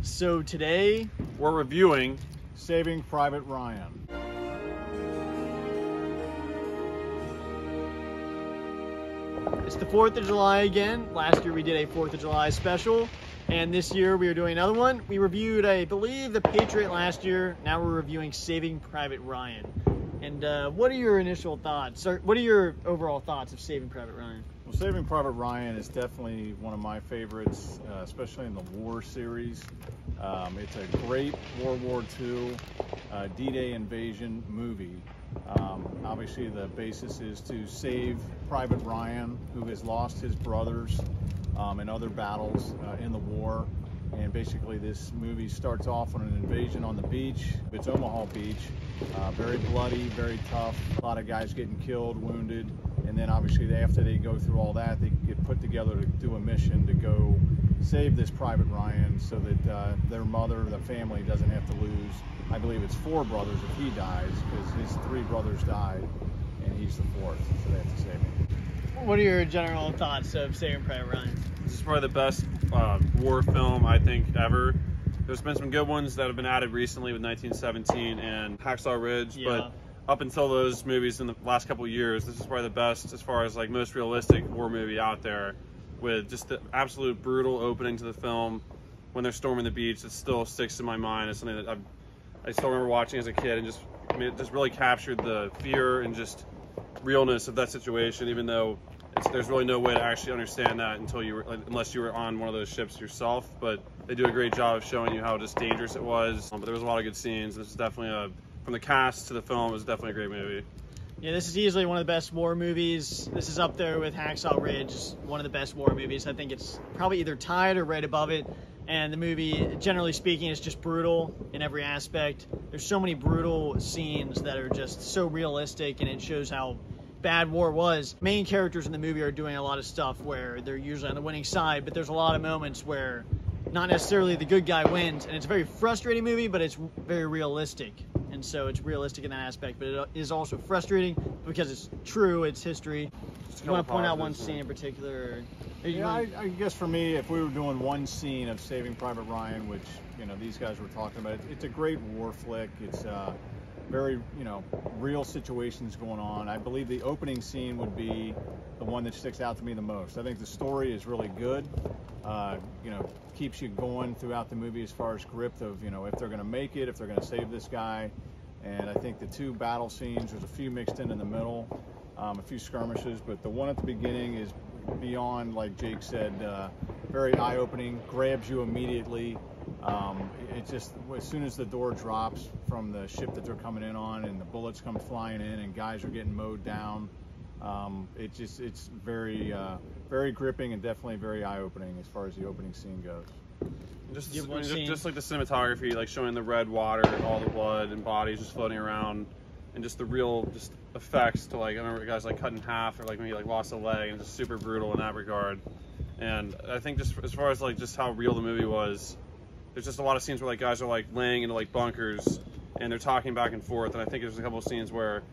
So today we're reviewing Saving Private Ryan. It's the 4th of July again. Last year we did a 4th of July special, and this year we are doing another one. We reviewed, I believe, The Patriot last year. Now we're reviewing Saving Private Ryan. And what are your initial thoughts? Or what are your overall thoughts of Saving Private Ryan? Well, Saving Private Ryan is definitely one of my favorites, especially in the war series. It's a great World War II D-Day invasion movie. Obviously the basis is to save Private Ryan, who has lost his brothers in other battles in the war. And basically this movie starts off on an invasion on the beach. It's Omaha Beach, very bloody, very tough, a lot of guys getting killed, wounded. And then obviously after they go through all that, they get put together to do a mission to go save this Private Ryan so that their mother, the family, doesn't have to lose. I believe it's 4 brothers if he dies, because his 3 brothers died and he's the 4th, so they have to save him. What are your general thoughts of Saving Private Ryan? This is probably the best war film I think ever. There's been some good ones that have been added recently with 1917 and Hacksaw Ridge, but up until those movies in the last couple of years, this is probably the best as far as like most realistic war movie out there, with just the absolute brutal opening to the film when they're storming the beach. It still sticks in my mind. It's something that I still remember watching as a kid, and it just really captured the fear and just realness of that situation, even though there's really no way to actually understand that unless you were on one of those ships yourself. But they do a great job of showing you how just dangerous it was. But there was a lot of good scenes. This is definitely from the cast to the film, it was definitely a great movie. Yeah, this is easily one of the best war movies. This is up there with Hacksaw Ridge, one of the best war movies. I think it's probably either tied or right above it. And the movie, generally speaking, is just brutal in every aspect. There's so many brutal scenes that are just so realistic, and it shows how bad war was. Main characters in the movie are doing a lot of stuff where they're usually on the winning side, but there's a lot of moments where not necessarily the good guy wins, and it's a very frustrating movie, but it's very realistic. And so it's realistic in that aspect, but it is also frustrating because it's true, it's history. You want to point out one scene in particular? Yeah, I guess for me, if we were doing one scene of Saving Private Ryan, which, you know, these guys were talking about, it's a great war flick. It's very, real situations going on. I believe the opening scene would be the one that sticks out to me the most. I think the story is really good. Keeps you going throughout the movie as far as grip of, if they're going to make it, if they're going to save this guy. And I think the 2 battle scenes, there's a few mixed in the middle, a few skirmishes, but the one at the beginning is beyond, like Jake said, very eye-opening, grabs you immediately. It just, as soon as the door drops from the ship that they're coming in on and the bullets come flying in and guys are getting mowed down, it's very, very gripping and definitely very eye-opening as far as the opening scene goes. Just like the cinematography, like showing the red water and all the blood and bodies just floating around, and just the real effects to, like, I remember guys like cut in half or like maybe like lost a leg, and just super brutal in that regard. And I think just as far as like just how real the movie was, there's just a lot of scenes where like guys are like laying into like bunkers and they're talking back and forth. And I think there's a couple of scenes where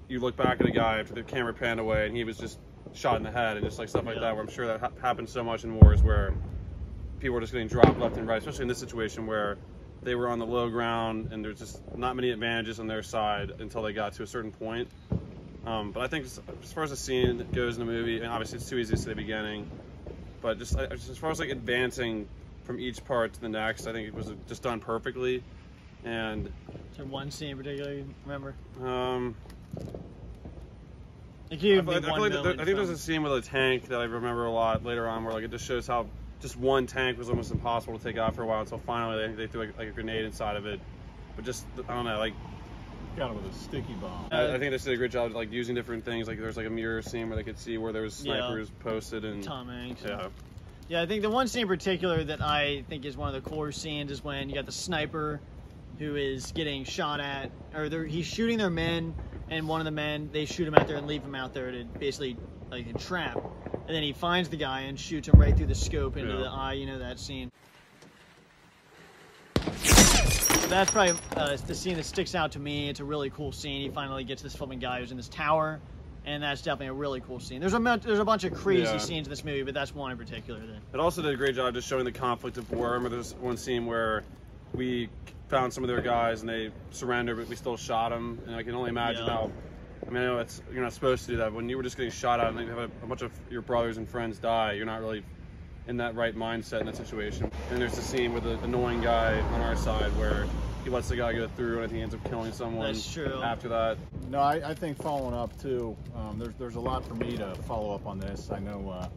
you look back at a guy after the camera panned away and he was just shot in the head, and just like stuff like that, where I'm sure that happens so much in wars where people are just getting dropped left and right, especially in this situation where they were on the low ground and there's just not many advantages on their side until they got to a certain point. But I think as far as the scene that goes in the movie, and obviously it's too easy to say the beginning, but just as far as like advancing from each part to the next, I think it was just done perfectly. And is there one scene in particular you remember? I think there's a scene with a tank that I remember a lot later on, where like it just shows how just one tank was almost impossible to take out for a while, until finally they threw like a grenade inside of it. But just, I don't know, like kind of with a sticky bomb. I think they did a great job of like using different things. Like there's like a mirror scene where they could see where there was snipers posted, and Tom Hanks. Yeah, I think the one scene in particular that I think is one of the cooler scenes is when you got the sniper who is getting shot at, or he's shooting their men, and one of the men, they shoot him out there and leave him out there to basically like a trap. And then he finds the guy and shoots him right through the scope into the eye, that scene. That's probably the scene that sticks out to me. It's a really cool scene. He finally gets this flipping guy who's in this tower, and that's definitely a really cool scene. There's a bunch of crazy scenes in this movie, but that's one in particular. It also did a great job just showing the conflict of war. I remember there's one scene where we found some of their guys and they surrendered, but we still shot them, and I can only imagine how. I mean, I know you're not supposed to do that. When you were just getting shot at and you have a bunch of your brothers and friends die, you're not really in that right mindset in that situation. And there's the scene with the annoying guy on our side where he lets the guy go through and he ends up killing someone. That's true. After that. No, I think following up too, there's a lot for me to follow up on this. I know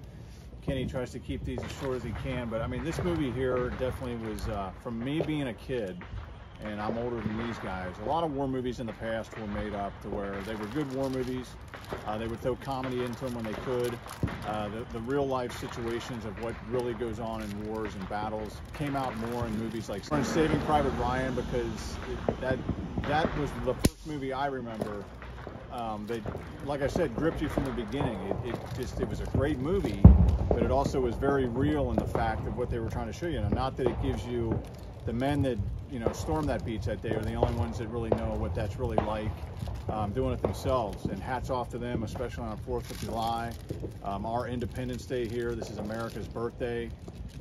Kenny tries to keep these as short as he can, but I mean, this movie here definitely was, from me being a kid, and I'm older than these guys, a lot of war movies in the past were made up to where they were good war movies. They would throw comedy into them when they could. The real life situations of what really goes on in wars and battles came out more in movies like Saving Private Ryan, because that was the first movie I remember. They, like I said, gripped you from the beginning. It was a great movie, but it also was very real in the fact of what they were trying to show you. Now, not that it gives you the men that stormed that beach that day are the only ones that really know what that's really like, doing it themselves. And hats off to them, especially on 4th of July, our Independence Day here. This is America's birthday,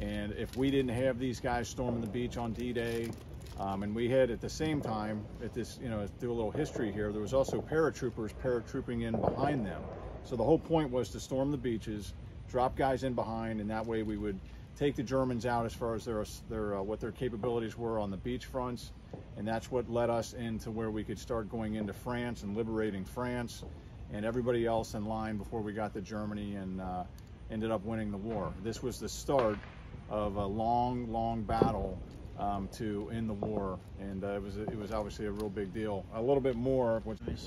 and if we didn't have these guys storming the beach on D-Day, and we had at the same time, at this, do a little history here, there was also paratroopers paratrooping in behind them. So the whole point was to storm the beaches, drop guys in behind, and that way we would take the Germans out as far as what their capabilities were on the beach fronts, and that's what led us into where we could start going into France and liberating France and everybody else in line before we got to Germany and ended up winning the war. This was the start of a long battle to end the war, and it was obviously a real big deal. A little bit more,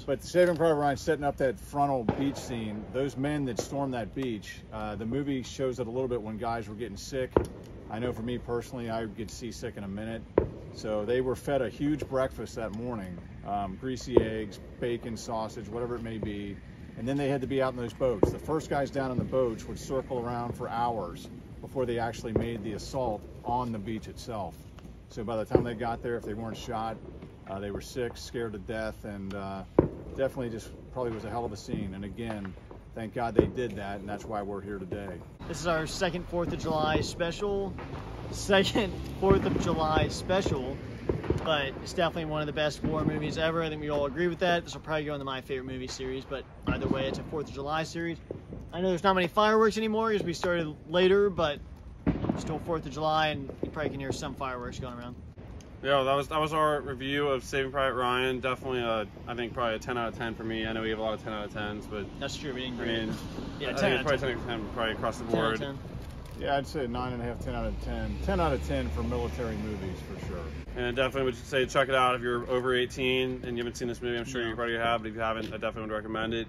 but Saving Private Ryan setting up that frontal beach scene, those men that stormed that beach, the movie shows it a little bit when guys were getting sick. I know for me personally, I would get seasick in a minute. So they were fed a huge breakfast that morning, greasy eggs, bacon, sausage, whatever it may be, and then they had to be out in those boats. The first guys down in the boats would circle around for hours before they actually made the assault on the beach itself. So by the time they got there, if they weren't shot, they were sick, scared to death, and definitely just probably was a hell of a scene. And again, thank God they did that, and that's why we're here today. This is our second 4th of July special. Second 4th of July special, but it's definitely one of the best war movies ever. I think we all agree with that. This will probably go into my favorite movie series, but either way, it's a 4th of July series. I know there's not many fireworks anymore because we started later, but still 4th of July, and you probably can hear some fireworks going around. Yeah, that was our review of Saving Private Ryan. Definitely, I think probably a 10 out of 10 for me. I know we have a lot of 10 out of 10s, but that's true. We didn't I mean, yeah, I think it's probably 10 out of 10 probably across the board. 10 out of 10. Yeah, I'd say 9.5, 10 out of 10. 10 out of 10 for military movies for sure. And definitely would say check it out if you're over 18 and you haven't seen this movie. I'm sure you probably have, but if you haven't, I definitely would recommend it.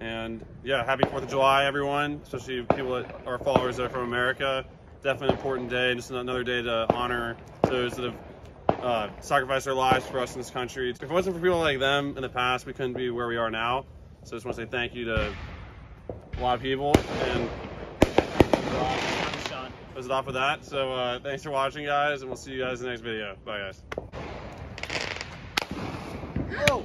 And yeah, happy 4th of July, everyone, especially people that are followers that are from America. Definitely an important day, just another day to honor those that have sacrificed their lives for us in this country. If it wasn't for people like them in the past, we couldn't be where we are now. So I just want to say thank you to a lot of people. And close it off with that. So thanks for watching, guys, and we'll see you guys in the next video. Bye, guys. Oh.